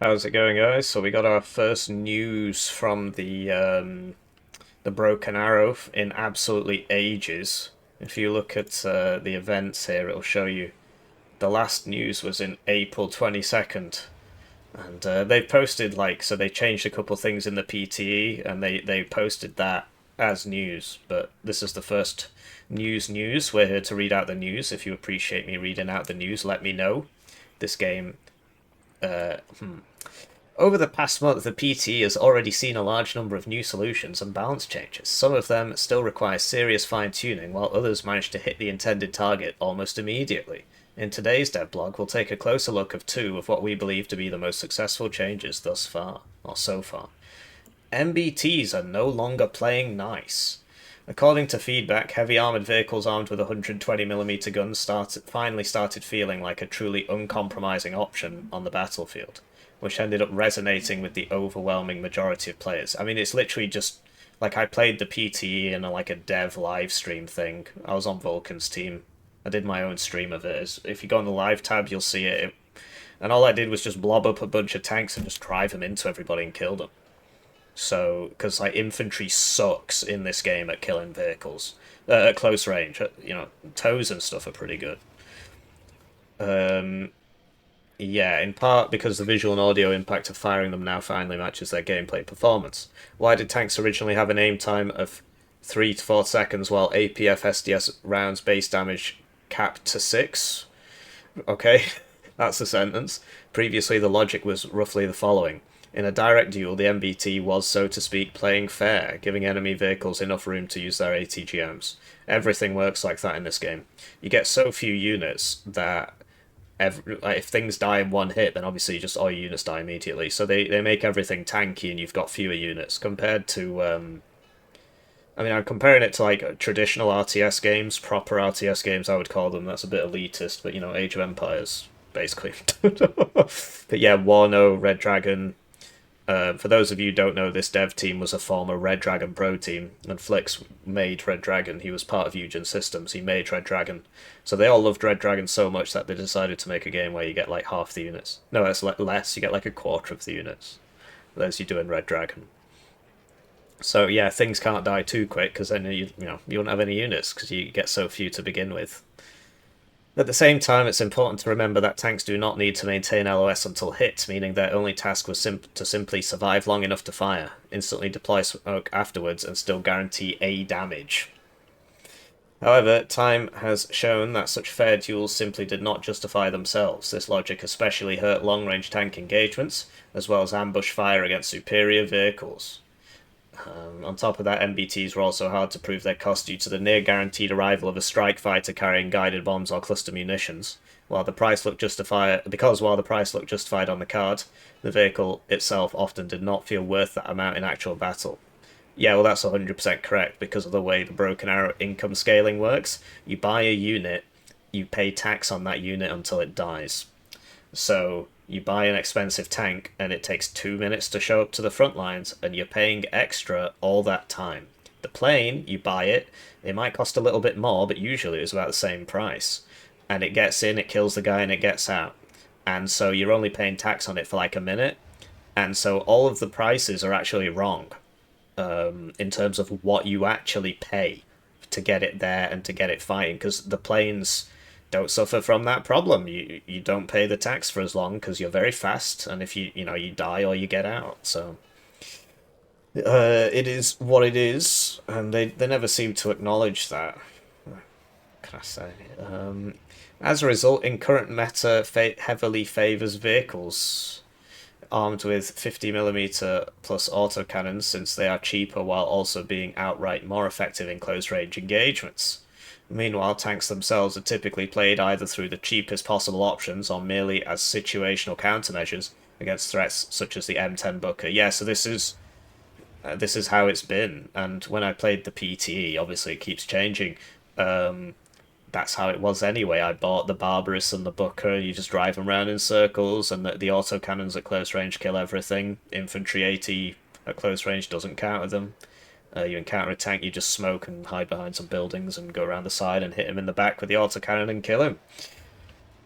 How's it going, guys? So we got our first news from the Broken Arrow in absolutely ages. If you look at the events here, it'll show you the last news was in April 22nd, and they've posted so they changed a couple things in the PTE, and they posted that as news. But this is the first news. We're here to read out the news. If you appreciate me reading out the news, let me know. This game. Uh, hmm. Over the past month, the PT has already seen a large number of new solutions and balance changes. Some of them still require serious fine-tuning, while others manage to hit the intended target almost immediately. In today's devlog, we'll take a closer look of two of what we believe to be the most successful changes thus far, or so far. MBTs are no longer playing nice. According to feedback, heavy armoured vehicles armed with 120mm guns finally started feeling like a truly uncompromising option on the battlefield, which ended up resonating with the overwhelming majority of players. I mean, it's literally just like I played the PTE in a dev live stream thing. I was on Vulcan's team. I did my own stream of it. If you go on the live tab, you'll see it. And all I did was just blob up a bunch of tanks and just drive them into everybody and kill them. So, because infantry sucks in this game at killing vehicles at close range. Tows and stuff are pretty good. Um, yeah, in part because the visual and audio impact of firing them now finally matches their gameplay performance. Why did tanks originally have an aim time of 3 to 4 seconds while APF SDS rounds base damage capped to 6? Okay, that's a sentence. Previously, the logic was roughly the following. In a direct duel, the MBT was, so to speak, playing fair, giving enemy vehicles enough room to use their ATGMs. Everything works like that in this game. You get so few units that if things die in one hit, then obviously just all your units die immediately. So they make everything tanky, and you've got fewer units compared to. I mean, I'm comparing it to traditional RTS games, proper RTS games. I would call them. That's a bit elitist, but Age of Empires, basically. But yeah, Warno, Red Dragon. For those of you who don't know, this dev team was a former Red Dragon Pro team, and Flix made Red Dragon. He was part of Eugen Systems. He made Red Dragon. So they all loved Red Dragon so much that they decided to make a game where you get like half the units. No, it's less. You get like a quarter of the units as you do in Red Dragon. So yeah, things can't die too quick because then you won't have any units because you get so few to begin with. At the same time, it's important to remember that tanks do not need to maintain LOS until hit, meaning their only task was to simply survive long enough to fire, instantly deploy smoke afterwards, and still guarantee A damage. However, time has shown that such fair duels simply did not justify themselves. This logic especially hurt long-range tank engagements, as well as ambush fire against superior vehicles. On top of that, MBTs were also hard to prove their cost due to the near-guaranteed arrival of a strike fighter carrying guided bombs or cluster munitions. While the price looked justified on the card, the vehicle itself often did not feel worth that amount in actual battle. Yeah, well, that's 100% correct because of the way the Broken Arrow income scaling works. You buy a unit, you pay tax on that unit until it dies. So you buy an expensive tank and it takes 2 minutes to show up to the front lines, and you're paying extra all that time. The plane, you buy it, it might cost a little bit more, but usually it's about the same price. And it gets in, it kills the guy, and it gets out. And so you're only paying tax on it for like a minute. And so all of the prices are actually wrong in terms of what you actually pay to get it there and to get it fighting, because the planes don't suffer from that problem. You don't pay the tax for as long because you're very fast, and if you die or you get out. So it is what it is, and they never seem to acknowledge that. What can I say? As a result, in current meta, heavily favors vehicles armed with 50mm plus autocannons, since they are cheaper while also being outright more effective in close range engagements. Meanwhile, tanks themselves are typically played either through the cheapest possible options or merely as situational countermeasures against threats such as the M10 Booker. Yeah, so this is how it's been. And when I played the PTE, obviously it keeps changing. That's how it was anyway. I bought the Barbarous and the Booker. You just drive them around in circles, and the autocannons at close range kill everything. Infantry 80 at close range doesn't counter them. You encounter a tank, you just smoke and hide behind some buildings and go around the side and hit him in the back with the autocannon and kill him.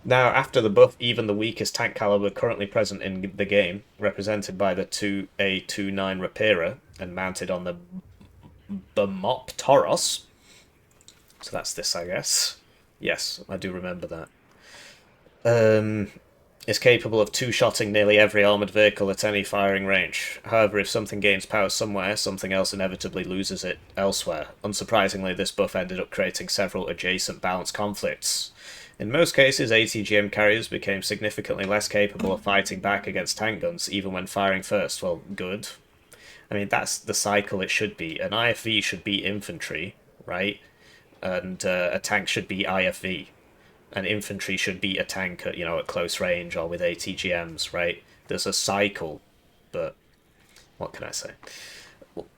Now, after the buff, even the weakest tank caliber currently present in the game, represented by the 2A29 Rapira and mounted on the Bemop Toros, so that's this, I guess. Yes, I do remember that. Um, is capable of two-shotting nearly every armoured vehicle at any firing range. However, if something gains power somewhere, something else inevitably loses it elsewhere. Unsurprisingly, this buff ended up creating several adjacent balance conflicts. In most cases, ATGM carriers became significantly less capable of fighting back against tank guns, even when firing first. Well, good. I mean, that's the cycle it should be. An IFV should be infantry, right? And a tank should be IFV. And infantry should beat a tank at, at close range or with ATGMs, right? There's a cycle, but what can I say?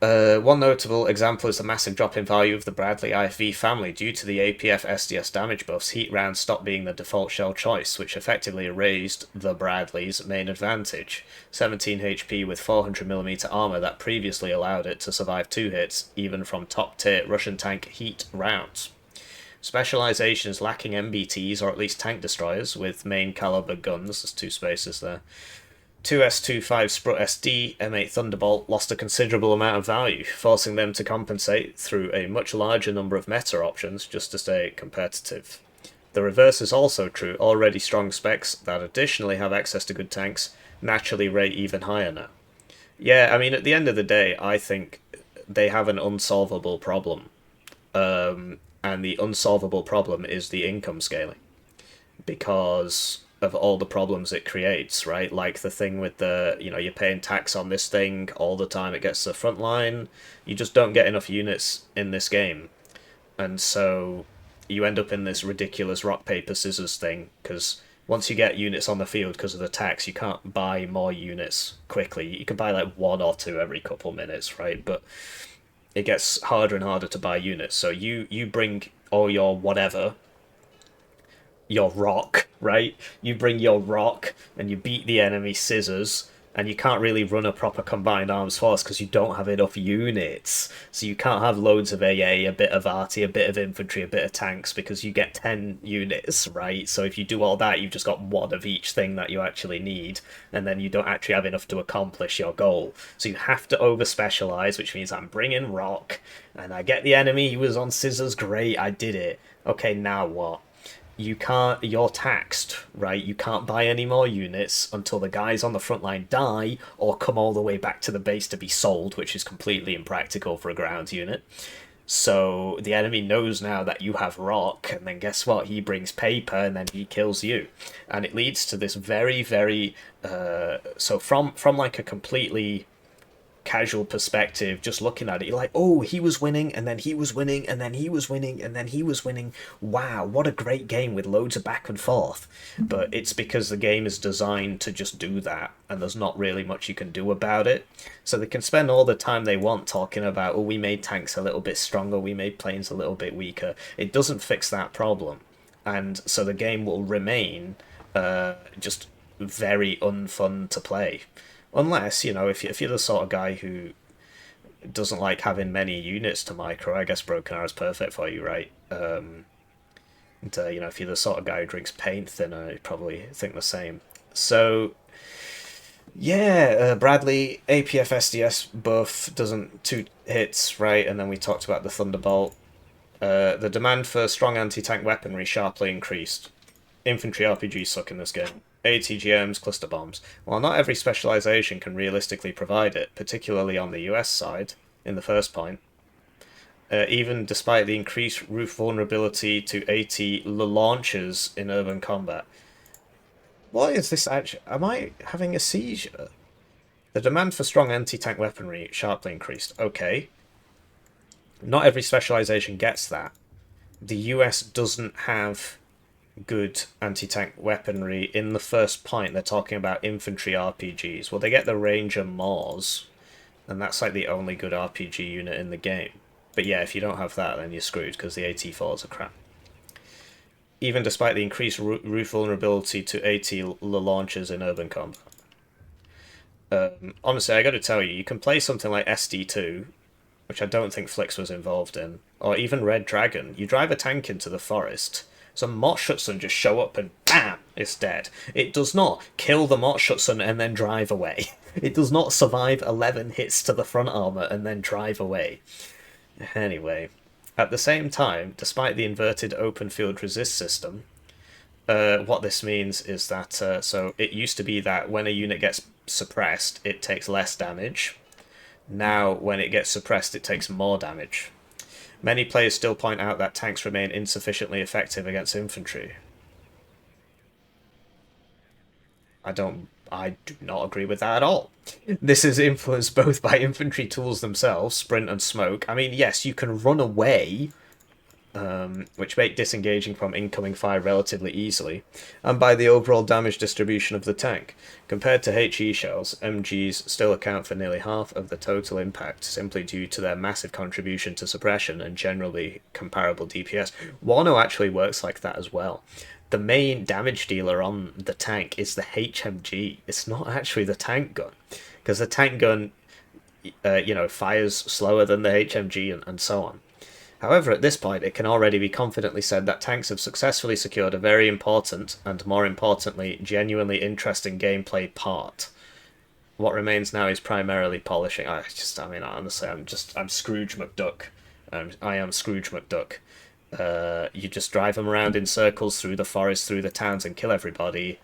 One notable example is the massive drop in value of the Bradley IFV family due to the APF SDS damage buffs. Heat rounds stopped being the default shell choice, which effectively erased the Bradley's main advantage: 17 HP with 400mm armor that previously allowed it to survive 2 hits, even from top tier Russian tank heat rounds. Specialization is lacking MBTs, or at least tank destroyers, with main caliber guns. There's 2 spaces there. 2S25 Sprut SD M8 Thunderbolt lost a considerable amount of value, forcing them to compensate through a much larger number of meta options just to stay competitive. The reverse is also true. Already strong specs that additionally have access to good tanks naturally rate even higher now. Yeah, I mean, at the end of the day, I think they have an unsolvable problem. And the unsolvable problem is the income scaling, because of all the problems it creates, right? Like the thing with the, you're paying tax on this thing all the time, it gets to the front line, you just don't get enough units in this game. And so you end up in this ridiculous rock, paper, scissors thing, because once you get units on the field because of the tax, you can't buy more units quickly. You can buy like 1 or 2 every couple minutes, right? But it gets harder and harder to buy units. So you bring all your whatever, your rock, right? You bring your rock and you beat the enemy scissors, and you can't really run a proper combined arms force because you don't have enough units. So you can't have loads of AA, a bit of arty, a bit of infantry, a bit of tanks, because you get 10 units, right? So if you do all that, you've just got 1 of each thing that you actually need, and then you don't actually have enough to accomplish your goal. So you have to over specialize, which means I'm bringing rock, and I get the enemy, he was on scissors, great, I did it. Okay, now what? You're taxed, right? You can't buy any more units until the guys on the front line die or come all the way back to the base to be sold, which is completely impractical for a ground unit. So the enemy knows now that you have rock, and then guess what? He brings paper, and then he kills you, and it leads to this very, very so from like a completely casual perspective, just looking at it, you're like, oh, he was winning, and then he was winning, and then he was winning, and then he was winning. Wow, what a great game with loads of back and forth. But it's because the game is designed to just do that, and there's not really much you can do about it. So they can spend all the time they want talking about, oh, we made tanks a little bit stronger, we made planes a little bit weaker. It doesn't fix that problem. And so the game will remain just very unfun to play. Unless, if you're the sort of guy who doesn't like having many units to micro, I guess Broken Arrow is perfect for you, right? And if you're the sort of guy who drinks paint thinner, you probably think the same. So, yeah, Bradley, APF SDS buff, doesn't 2 hits, right? And then we talked about the Thunderbolt. The demand for strong anti-tank weaponry sharply increased. Infantry RPGs suck in this game. ATGMs, cluster bombs. While not every specialization can realistically provide it, particularly on the US side, in the first point, even despite the increased roof vulnerability to AT launchers in urban combat. What is this actually? Am I having a seizure? The demand for strong anti-tank weaponry sharply increased. Okay. Not every specialization gets that. The US doesn't have good anti-tank weaponry in the first point. They're talking about infantry RPGs. Well, they get the Ranger Mors, and that's like the only good RPG unit in the game. But yeah, if you don't have that, then you're screwed, because the AT4s are crap. Even despite the increased roof vulnerability to AT launchers in urban combat. Honestly, I gotta tell you, you can play something like SD2, which I don't think Flix was involved in, or even Red Dragon. You drive a tank into the forest, Some Mortschützen just show up and bam, it's dead. It does not kill the Mortschützen and then drive away. It does not survive 11 hits to the front armor and then drive away. Anyway, at the same time, despite the inverted open field resist system, what this means is that, so it used to be that when a unit gets suppressed, it takes less damage. Now, when it gets suppressed, it takes more damage. Many players still point out that tanks remain insufficiently effective against infantry. I do not agree with that at all. This is influenced both by infantry tools themselves, sprint and smoke. I mean, yes, you can run away, which make disengaging from incoming fire relatively easily, and by the overall damage distribution of the tank. Compared to HE shells, MGs still account for nearly half of the total impact, simply due to their massive contribution to suppression and generally comparable DPS. Wano actually works like that as well. The main damage dealer on the tank is the HMG. It's not actually the tank gun, because the tank gun, fires slower than the HMG and so on. However, at this point, it can already be confidently said that tanks have successfully secured a very important, and more importantly, genuinely interesting gameplay part. What remains now is primarily polishing. Honestly, I'm Scrooge McDuck. I am Scrooge McDuck. You just drive them around in circles through the forest, through the towns, and kill everybody,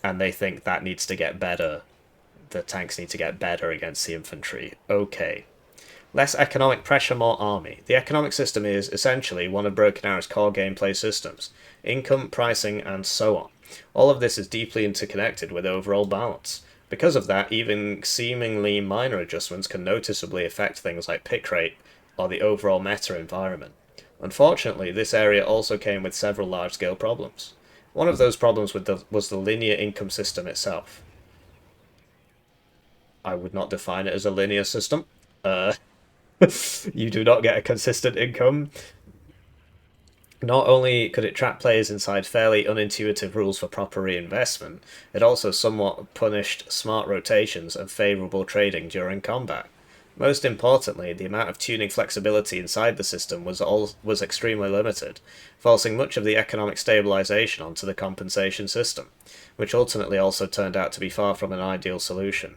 and they think that needs to get better. The tanks need to get better against the infantry. Okay. Less economic pressure, more army. The economic system is, essentially, one of Broken Arrow's core gameplay systems. Income, pricing, and so on. All of this is deeply interconnected with overall balance. Because of that, even seemingly minor adjustments can noticeably affect things like pick rate, or the overall meta environment. Unfortunately, this area also came with several large-scale problems. One of those problems was the linear income system itself. I would not define it as a linear system. You do not get a consistent income. Not only could it trap players inside fairly unintuitive rules for proper reinvestment, it also somewhat punished smart rotations and favourable trading during combat. Most importantly, the amount of tuning flexibility inside the system was extremely limited, forcing much of the economic stabilisation onto the compensation system, which ultimately also turned out to be far from an ideal solution.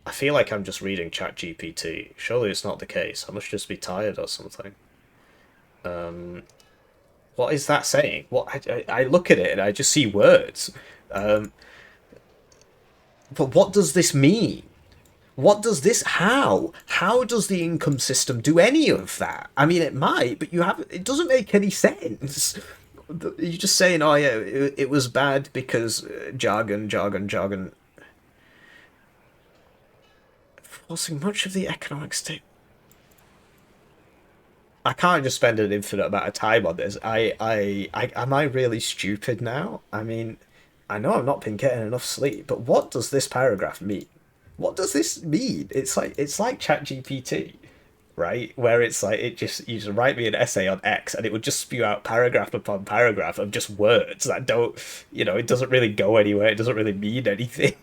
I feel like I'm just reading ChatGPT. Surely it's not the case. I must just be tired or something. What is that saying? I look at it and I just see words. But what does this mean? What does this... How? How does the income system do any of that? I mean, it might, but it doesn't make any sense. You're just saying, oh yeah, it was bad because jargon. Forcing much of the economic state. I can't just spend an infinite amount of time on this. Am I really stupid now? I mean, I know I've not been getting enough sleep, but what does this paragraph mean? What does this mean? It's like ChatGPT, right? Where it's like you just write me an essay on X and it would just spew out paragraph upon paragraph of just words that don't, it doesn't really go anywhere. It doesn't really mean anything.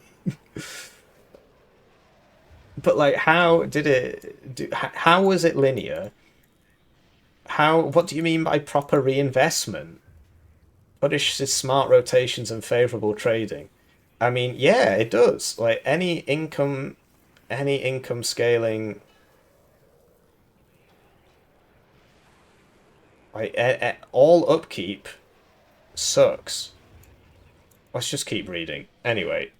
But like, how did it do? How was it linear? What do you mean by proper reinvestment? Punishes smart rotations and favorable trading. I mean, yeah, it does. Like any income scaling, like all upkeep sucks. Let's just keep reading. Anyway,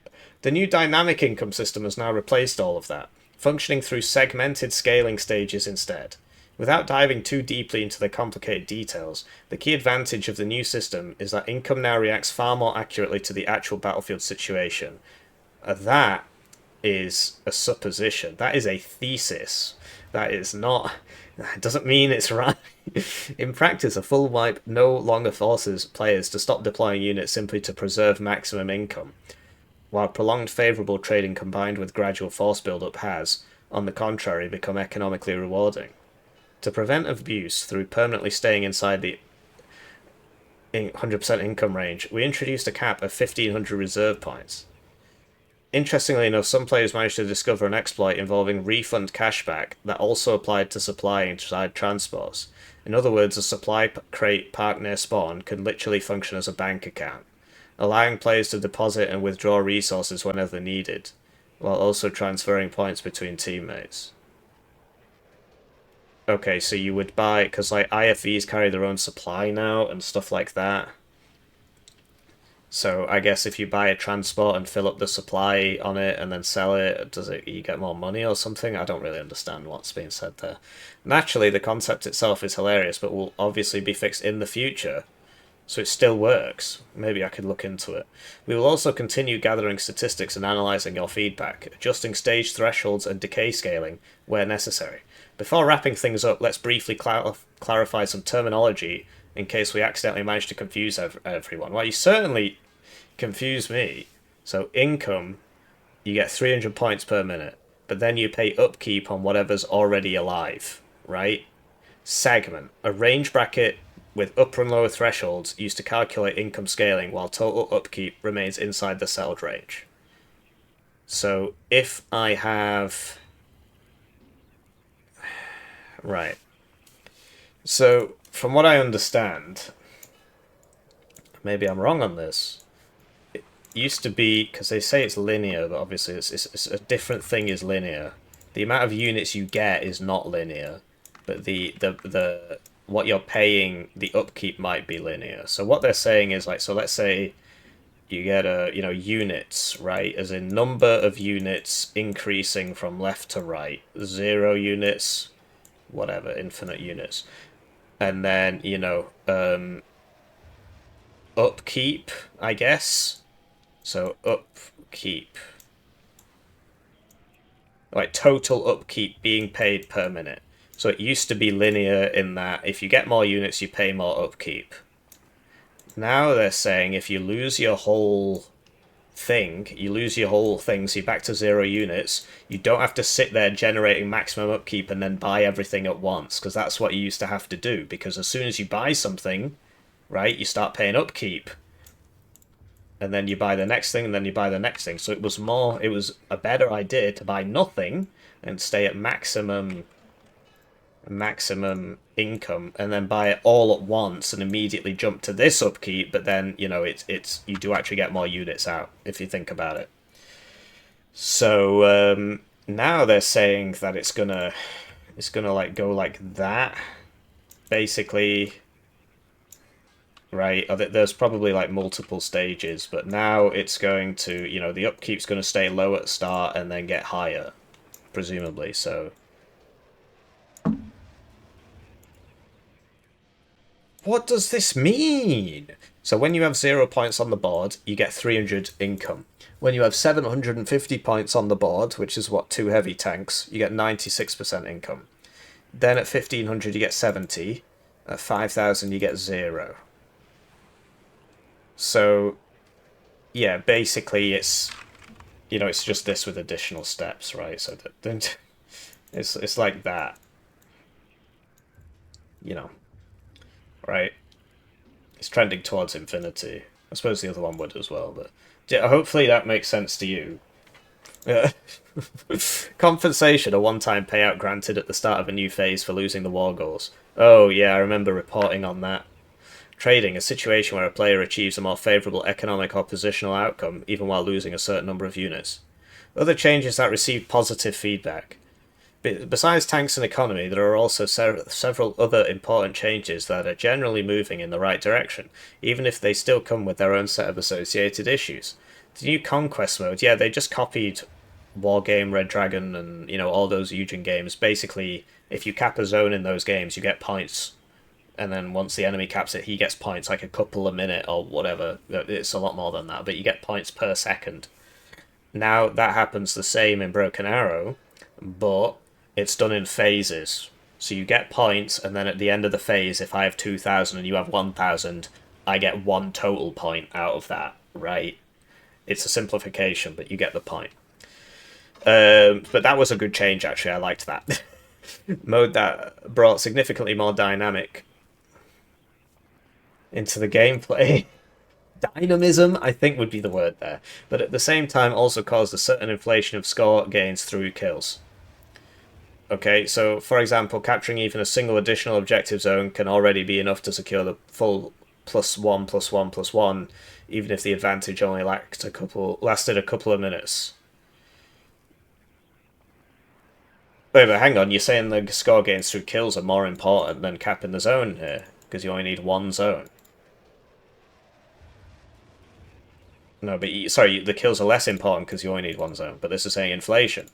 the new dynamic income system has now replaced all of that, functioning through segmented scaling stages instead. Without diving too deeply into the complicated details, the key advantage of the new system is that income now reacts far more accurately to the actual battlefield situation. That is a supposition. That is a thesis. That is not... That doesn't mean it's right. In practice, a full wipe no longer forces players to stop deploying units simply to preserve maximum income, while prolonged favourable trading combined with gradual force build-up has, on the contrary, become economically rewarding. To prevent abuse through permanently staying inside the 100% income range, we introduced a cap of 1,500 reserve points. Interestingly enough, some players managed to discover an exploit involving refund cashback that also applied to supply inside transports. In other words, a supply crate parked near spawn could literally function as a bank account, allowing players to deposit and withdraw resources whenever needed, while also transferring points between teammates. Okay, so you would buy, because like IFVs carry their own supply now and stuff like that. So I guess if you buy a transport and fill up the supply on it and then sell it, does it you get more money or something? I don't really understand what's being said there. Naturally, the concept itself is hilarious, but will obviously be fixed in the future, so it still works. Maybe I could look into it. We will also continue gathering statistics and analysing your feedback, adjusting stage thresholds and decay scaling where necessary. Before wrapping things up, let's briefly clarify some terminology in case we accidentally manage to confuse everyone. Well, you certainly confuse me. So income, you get 300 points per minute, but then you pay upkeep on whatever's already alive, right? Segment, a range bracket with upper and lower thresholds used to calculate income scaling while total upkeep remains inside the settled range. So if I have... Right. So, from what I understand, maybe I'm wrong on this, it used to be, because they say it's linear, but obviously it's a different thing is linear. The amount of units you get is not linear, but the what you're paying, the upkeep might be linear. So what they're saying is like, so let's say you get units, right? As in number of units increasing from left to right. 0 units, whatever, infinite units. And then, upkeep, I guess. So upkeep. Like total upkeep being paid per minute. So it used to be linear in that if you get more units, you pay more upkeep. Now they're saying if you lose your whole thing, so you're back to 0 units, you don't have to sit there generating maximum upkeep and then buy everything at once, because that's what you used to have to do, because as soon as you buy something, right, you start paying upkeep. And then you buy the next thing, and then you buy the next thing. So it was a better idea to buy nothing and stay at maximum income, and then buy it all at once and immediately jump to this upkeep. But then it's you do actually get more units out if you think about it. So now they're saying that it's gonna like go like that, basically. Right, there's probably like multiple stages, but now it's going to, the upkeep's going to stay low at the start and then get higher, presumably, so... What does this mean? So when you have 0 points on the board, you get 300 income. When you have 750 points on the board, which is what, 2 heavy tanks, you get 96% income. Then at 1500 you get 70, at 5000 you get 0. So, yeah, basically it's just this with additional steps, right? So that it's like that, right? It's trending towards infinity. I suppose the other one would as well, but yeah, hopefully that makes sense to you. Compensation, a one-time payout granted at the start of a new phase for losing the war goals. Oh yeah, I remember reporting on that. Trading, a situation where a player achieves a more favourable economic or positional outcome, even while losing a certain number of units. Other changes that received positive feedback. Besides tanks and economy, there are also several other important changes that are generally moving in the right direction, even if they still come with their own set of associated issues. The new Conquest mode, yeah, they just copied Wargame, Red Dragon, and, all those Eugen games. Basically, if you cap a zone in those games, you get points. And then once the enemy caps it, he gets points, like a couple a minute or whatever. It's a lot more than that, but you get points per second. Now, that happens the same in Broken Arrow, but it's done in phases. So you get points, and then at the end of the phase, if I have 2,000 and you have 1,000, I get 1 total point out of that, right? It's a simplification, but you get the point. But that was a good change, actually. I liked that. Mode that brought significantly more dynamic into the gameplay. dynamism, I think would be the word there, but at the same time also caused a certain inflation of score gains through kills. Okay, so for example, capturing even a single additional objective zone can already be enough to secure the full +1 +1 +1, even if the advantage only lasted a couple of minutes. Wait, but hang on, you're saying the score gains through kills are more important than capping the zone here, because you only need one zone. No, but sorry, the kills are less important because you only need one zone, but this is saying inflation.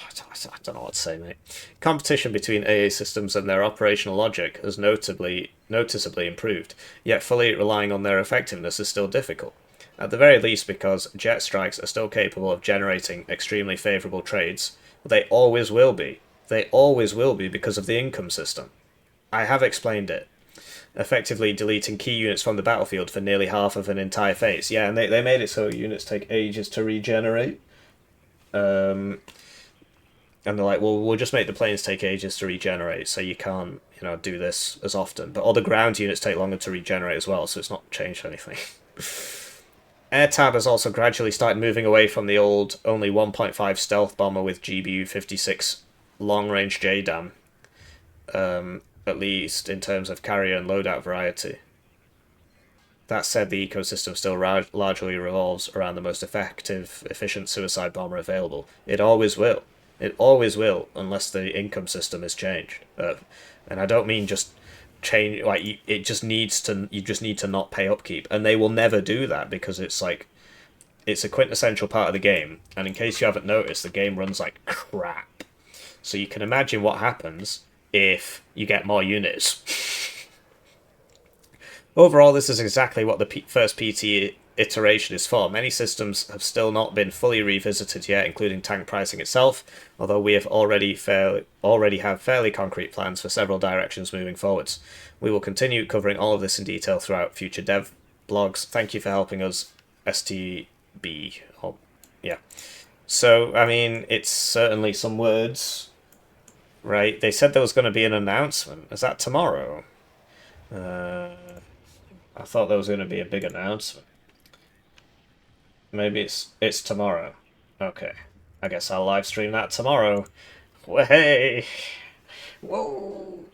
I don't know what to say, mate. Competition between AA systems and their operational logic has noticeably improved, yet fully relying on their effectiveness is still difficult. At the very least because jet strikes are still capable of generating extremely favourable trades, they always will be. They always will be because of the income system. I have explained it. Effectively deleting key units from the battlefield for nearly half of an entire phase. Yeah, and they made it so units take ages to regenerate. And they're like, well, we'll just make the planes take ages to regenerate, so you can't, do this as often. But all the ground units take longer to regenerate as well, so it's not changed anything. AirTab has also gradually started moving away from the old only 1.5 stealth bomber with GBU 56 long-range JDAM, at least in terms of carrier and loadout variety. That said, the ecosystem still largely revolves around the most effective, efficient suicide bomber available. It always will. It always will, unless the income system is changed. And I don't mean just change. Like it just needs to. You just need to not pay upkeep, and they will never do that because it's like it's a quintessential part of the game. And in case you haven't noticed, the game runs like crap. So you can imagine what happens if you get more units. Overall, this is exactly what the first PT iteration is for. Many systems have still not been fully revisited yet, including tank pricing itself, although we have already have fairly concrete plans for several directions moving forwards. We will continue covering all of this in detail throughout future dev blogs. Thank you for helping us, STB. Oh, yeah. So, I mean, it's certainly some words, right? They said there was going to be an announcement. Is that tomorrow? I thought there was going to be a big announcement. Maybe it's tomorrow. Okay. I guess I'll live stream that tomorrow. Hey! Whoa!